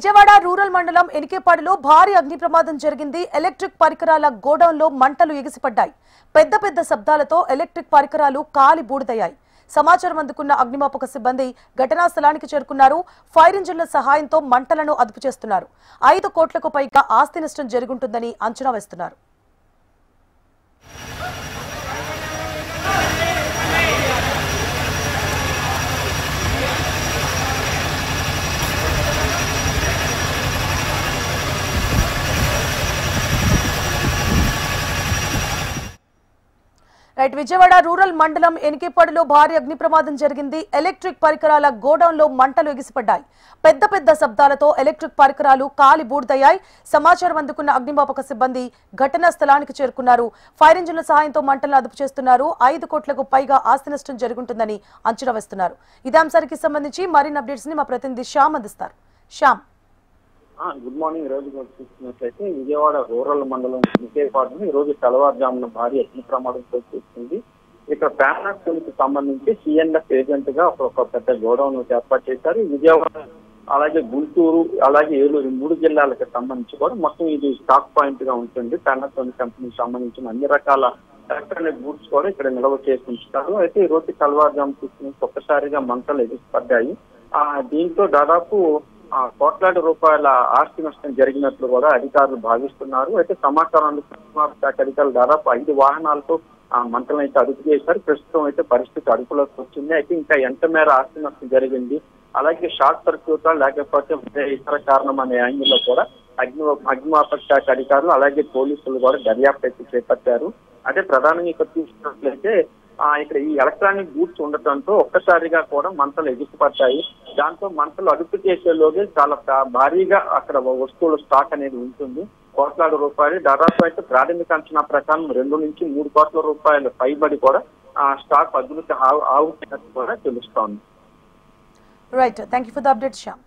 Vijayawada rural మండలం ఎనికేపాడులో భారీ అగ్ని ప్రమాదం జరిగింది. ఎలక్ట్రిక్ పరికరాల గోడౌన్లో మంటలు ఎగిసిపడ్డాయి. పెద్ద పెద్ద శబ్దాలతో ఎలక్ట్రిక్ పరికరాలు కాలి బూడిదయ్యాయి. సమాచారం అందుకున్న అగ్నిమాపక సిబ్బంది ఘటనా స్థలానికి చేరుకున్నారు. ఫైర్ ఇంజిన్ల సహాయంతో మంటలను అదుపు చేస్తున్నారు. 5 కోట్లకు పైగా ఆస్తి నష్టం జరుగుతుందని అంచనా వేస్తున్నారు. విజయవాడ రూరల్ మండలం ఎనికేపాడులో భారీ అగ్ని ప్రమాదం జరిగింది. ఎలక్ట్రిక్ పరికరాల గోడౌన్లో మంటలు ఎగిసిపడ్డాయి. పెద్ద పెద్ద శబ్దాలతో ఎలక్ట్రిక్ పరికరాలు కాలి బూడిదయ్యాయి. సమాచారం అందుకున్న అగ్నిమాపక సిబ్బంది ఘటనా స్థలానికి చేరుకున్నారు. ఫైర్ ఇంజిన్ల సహాయంతో మంటలను అదుపు చేస్తున్నారు. 5 కోట్లకు పైగా ఆస్తి నష్టం జరుగుతుందని అంచనా వేస్తున్నారు. ఇదే అంశానికి సంబంధించి మరిన్ని అప్డేట్స్ ని మా ప్రతినిధి శ్యామ్ అందిస్తారు. Shyam, good morning. ఈ రోజు చూస్తున్నట్లయితే విజయవాడ రూరల్ మండలం ఎనికేపాడును ఈ రోజు తెల్లవారుజామున భారీ అగ్ని ప్రమాదం చోటు. ఇక్కడ ప్యానాక్కి సంబంధించి సిఎన్ఎఫ్ ఏజెంట్ గా ఒక పెద్ద గోడౌన్ ఏర్పాటు చేశారు. విజయవాడ అలాగే గుంటూరు అలాగే ఏలూరు 3 జిల్లాలకు సంబంధించి కూడా మొత్తం ఇది స్టాక్ పాయింట్ గా ఉంటుంది. ప్యానాక్లోని కంపెనీకి సంబంధించిన అన్ని రకాల ఎలక్ట్రానిక్ గూడ్స్ కూడా ఇక్కడ నిల్వ చేసి ఉంచుతారు. అయితే ఈ రోజు తెల్లవారుజాము చూసుకుని ఒక్కసారిగా మంటలు ఎగిసిపడ్డాయి. దీంతో దాదాపు కోట్లాది రూపాయల ఆస్తి నష్టం జరిగినట్లు కూడా అధికారులు భావిస్తున్నారు. అయితే సమాచారం అందుకున్న శాఖ అధికారులు దాదాపు 5 వాహనాలతో మంటలను అయితే అదుపు చేశారు. ప్రస్తుతం అయితే పరిస్థితి అదుపులోకి వచ్చింది. అయితే ఇంకా ఎంత మేర ఆస్తి నష్టం జరిగింది, అలాగే షార్ట్ సర్క్యూట్ లేకపోతే ఇతర కారణం అనే యాంగిల్లో కూడా అగ్నిమాపక శాఖ అధికారులు అలాగే పోలీసులు కూడా దర్యాప్తు అయితే చేపట్టారు. అదే ప్రధానంగా ఇక్కడ చూసినట్లయితే ఇక్కడ ఈ ఎలక్ట్రానిక్ గూడ్స్ ఉండటంతో ఒక్కసారిగా కూడా మంటలు ఎగిసిపడ్డాయి. దాంతో మంటలు అదుపు చేసేలోగే చాలా భారీగా అక్కడ వస్తువుల స్టాక్ అనేది ఉంటుంది. కోట్లాది రూపాయలు దాదాపు అయితే ప్రాథమిక అంచనా ప్రకారం 2 నుంచి 3 కోట్ల రూపాయల పైబడి కూడా స్టాక్ అదుపుకి ఆవుతున్నట్టు కూడా తెలుస్తోంది. Right, thank you for the update Shyam.